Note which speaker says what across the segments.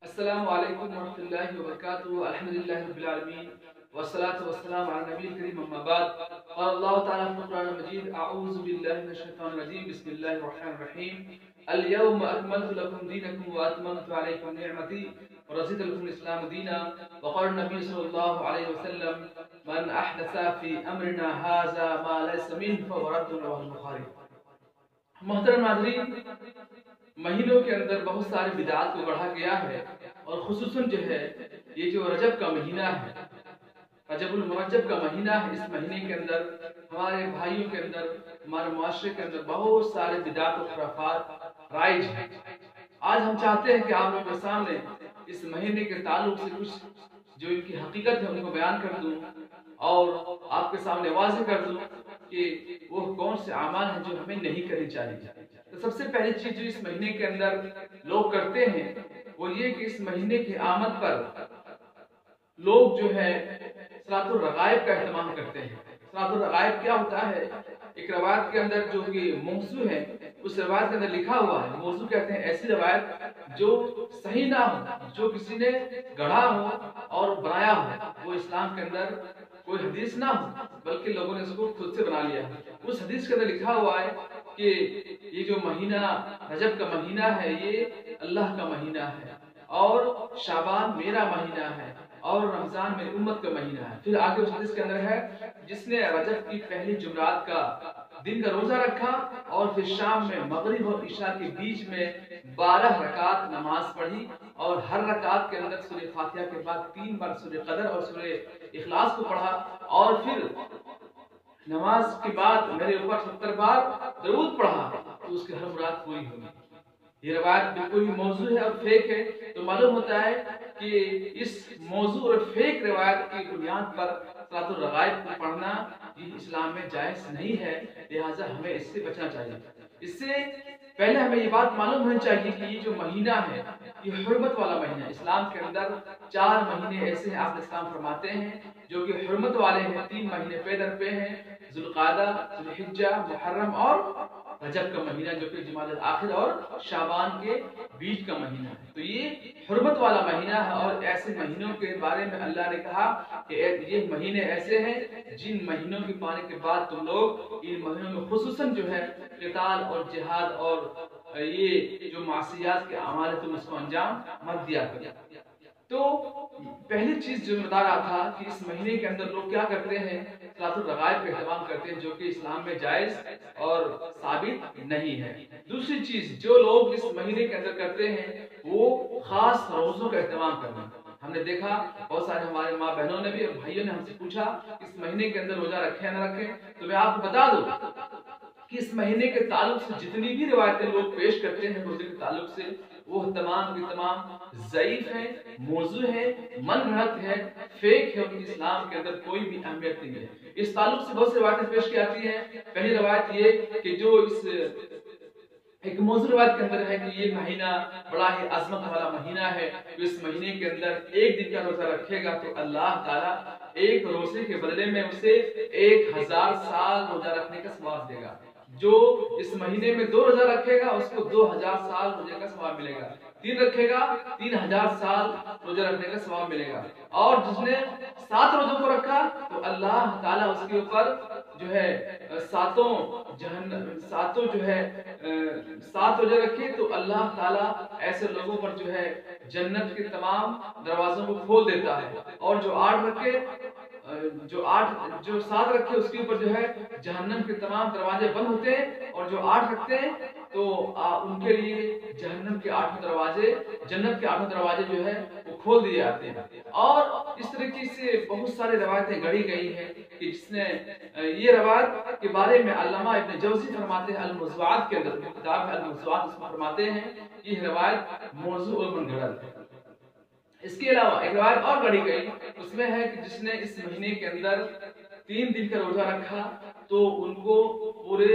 Speaker 1: السلام علیکم ورحمۃ اللہ وبرکاتہ الحمدللہ رب العالمین والصلاة والسلام علی نبی الکریم اما بعد قال اللہ تعالیٰ فی القرآن المجید اعوذ باللہ من الشیطان الرجیم بسم اللہ الرحمن الرحیم اليوم اکملت لکم دینکم واتممت علیکم نعمتی ورضیت لکم الاسلام دینا وقال النبی صلی اللہ علیہ وسلم من احدث فی امرنا هذا ما لیس منہ فهو رد رواه البخاری۔ محترم ناظرین، مہینوں کے اندر بہت سارے بدعات کو گڑھا گیا ہے، اور خصوصاً جو ہے یہ جو رجب کا مہینہ ہے، رجب المرجب کا مہینہ ہے، اس مہینے کے اندر ہمارے بھائیوں کے اندر، ہمارے معاشرے کے اندر بہت سارے بدعات و خرافات رائج ہیں۔ آج ہم چاہتے ہیں کہ آپ لوگوں کے سامنے اس مہینے کے تعلق سے کچھ جو ان کی حقیقت ہے ان کو بیان کر دوں، اور آپ کے سامنے واضح کر دوں کہ وہ کون سے اعمال ہیں جو ہمیں نہیں کرنی چاہیے۔ تو سب سے پہلی چیز جو اس مہینے کے اندر لوگ کرتے ہیں وہ یہ کہ اس مہینے کی آمد پر لوگ جو ہے صلاۃ الرغائب کا اہتمام کرتے ہیں۔ صلاۃ الرغائب کیا ہوتا ہے؟ ایک روایت کے اندر جو کہ موضوع ہے، اس روایت کے اندر لکھا ہوا ہے، موضوع کہتے ہیں ایسی روایت جو صحیح نہ ہو، جو کسی نے گڑھا ہو اور بنایا ہو، وہ اسلام کے اندر کوئی حدیث نہ ہو بلکہ لوگوں نے اس کو خود سے بنا لیا۔ اس حدیث کے اندر لکھا ہوا ہے کہ یہ جو مہینہ رجب کا مہینہ ہے یہ اللہ کا مہینہ ہے، اور شعبان میرا مہینہ ہے، اور رمضان میری امت کا مہینہ ہے۔ پھر آگے اس حدیث کے اندر ہے جس نے رجب کی پہلی جمعرات کا دن کا روزہ رکھا اور پھر شام میں مغرب اور عشاء کے بیچ میں 12 رکعات نماز پڑھی، اور ہر رکعت کے اندر سورہ فاتحہ کے بعد 3 بار سورہ قدر اور سورہ اخلاص کو پڑھا، اور پھر نماز کے بعد میرے اوپر 70 بار درود پڑھا، تو اس کی ہر مراد پوری ہوگی۔ یہ روایت بالکل ہی موضوع ہے اور فیک ہے، تو معلوم ہوتا ہے کہ اس موضوع اور فیک روایت کی بنیاد پر صلاۃ الرغائب کو پڑھنا یہ اسلام میں جائز نہیں ہے، لہٰذا ہمیں اس سے بچنا چاہیے۔ اس سے پہلے ہمیں یہ بات معلوم ہونی چاہیے کہ یہ جو مہینہ ہے یہ حرمت والا مہینہ ہے۔ اسلام کے اندر 4 مہینے ایسے ہیں، آپ اسلام فرماتے ہیں، جو کہ حرمت والے ہیں۔ 3 مہینے پے در پہ ہیں، ذوالقعدہ، ذوالحجہ، محرم اور رجب کا مہینہ جو کہ جمادی الاخر اور شعبان کے بیچ کا مہینہ ہے۔ تو یہ حرمت والا مہینہ ہے، اور ایسے مہینوں کے بارے میں اللہ نے کہا کہ یہ مہینے ایسے ہیں جن مہینوں کے پانے کے بعد تم لوگ ان مہینوں میں خصوصاً جو ہے قتال اور جہاد اور یہ جو معصیات کے اعمال ہے تم اس کو انجام مت دیا کرو۔ تو پہلی چیز جو بتا رہا تھا کہ اس مہینے کے اندر لوگ کیا کرتے ہیں، صلاۃ الرغائب کا اہتمام کرتے ہیں، جو کہ اسلام میں جائز اور ثابت نہیں ہے۔ دوسری چیز جو لوگ اس مہینے کے اندر کرتے ہیں وہ خاص روزوں کا اہتمام کرنا۔ ہم نے دیکھا بہت سارے ہمارے ماں بہنوں نے بھی اور بھائیوں نے ہم سے پوچھا اس مہینے کے اندر روزہ رکھیں نہ رکھیں، تو میں آپ کو بتا دوں کہ اس مہینے کے تعلق سے جتنی بھی روایتیں لوگ پیش کرتے ہیں روزے کے تعلق سے، وہ تمام کی تمام ضعیف ہیں، موضوع ہیں، من گھڑت ہیں، فیک ہے، ان کی اسلام کے اندر کوئی بھی اہمیت نہیں ہے۔ اس تعلق سے بہت سی روایتیں پیش کی جاتی ہیں۔ پہلی روایت یہ کہ جو اس ایک موضوع روایت کے اندر ہے کہ یہ مہینہ بڑا ہی عظمت والا مہینہ ہے، جو اس مہینے کے اندر ایک دن کا روزہ رکھے گا تو اللہ تعالیٰ ایک روزے کے بدلے میں اسے 1000 سال روزہ رکھنے کا ثواب دے گا۔ جو اس مہینے میں 2 روزہ رکھے گا اس کو 2000 سال روزے کا ثواب ملے گا، 3 رکھے گا 3000 سال روزہ رکھنے کا ثواب ملے گا، اور جس نے 7 روزوں کو رکھا تو اللہ تعالیٰ اس کے اوپر جو ہے 7 روزے رکھے تو اللہ تعالیٰ ایسے لوگوں پر جو ہے جنت کے تمام دروازوں کو کھول دیتا ہے، اور جو 7 رکھے اس کے اوپر جو ہے جہنم کے تمام دروازے بند ہوتے ہیں، اور جو 8 رکھتے ہیں تو ان کے لیے جہنم کے 8 دروازے، جنت کے 8 دروازے جو ہے وہ کھول دیے جاتے ہیں۔ اور اس طریقے سے بہت ساری روایتیں گڑھی گئی ہیں کہ جس نے یہ روایت کے بارے میں علامہ ابن جوزی فرماتے ہیں الموضوعات کے اندر، کتاب ہے الموضوعات، اس میں فرماتے ہیں یہ روایت موضوع اور من گھڑت ہے۔ اس کے علاوہ ایک روایت اور گڑھی گئی، اس میں ہے کہ جس نے اس مہینے کے اندر 3 دن کا روزہ رکھا تو ان کو پورے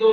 Speaker 1: 2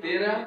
Speaker 1: 13,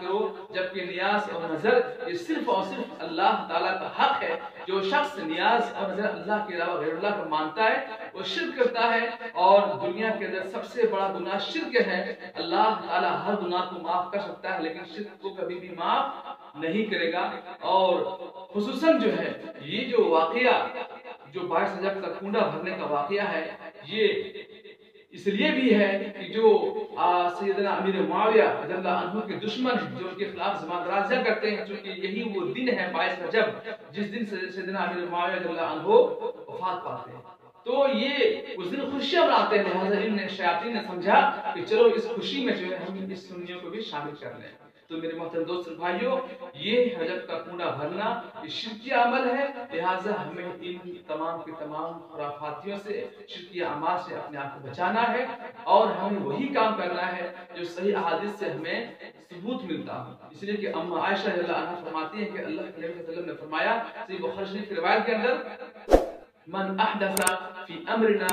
Speaker 1: کرو، جبکہ نیاز اور نظر یہ صرف اور صرف اللہ تعالیٰ کا حق ہے۔ جو شخص نیاز اور نظر اللہ کے علاوہ غیر اللہ کو مانتا ہے وہ شرک کرتا ہے، اور دنیا کے اندر سب سے بڑا گناہ شرک ہے۔ اللہ تعالیٰ ہر گناہ کو معاف کر سکتا ہے لیکن شرک کو کبھی بھی معاف نہیں کرے گا۔ اور خصوصاً جو ہے یہ جو واقعہ جو باعث رجب کا کنڈا بھرنے کا واقعہ ہے، یہ اس لیے بھی ہے کہ جو سیدنا امیر معاویہ رضی اللہ عنہ کے دشمن جو ان کے خلاف زبان درازیاں کرتے ہیں، چونکہ یہی وہ دن ہے 22 رجب جس دن سیدنا امیر معاویہ رضی اللہ عنہ وفات پاتے ہیں، تو یہ اس دن خوشیاں مناتے ہیں۔ لہٰذا ان شیاطین نے سمجھا کہ چلو اس خوشی میں جو ہے ہم اس سنیوں کو بھی شامل کر لیں۔ تو میرے محترم دوست بھائیوں، یہ رجب کا کنڈا بھرنا یہ شرکی عمل ہے، لہٰذا ہمیں ان تمام کے تمام خرافاتیوں سے، شرکی اعمال سے اپنے آپ کو بچانا ہے، اور ہمیں وہی کام کرنا ہے جو صحیح احادیث سے ہمیں ثبوت ملتا ہے۔ اس لیے کہ ام عائشہ رضی اللہ عنہا فرماتی ہیں کہ اللہ کے نبی صلی اللہ علیہ وسلم نے فرمایا، صحیح بخاری شریف کی روایت کے اندر، من احدث فی امرنا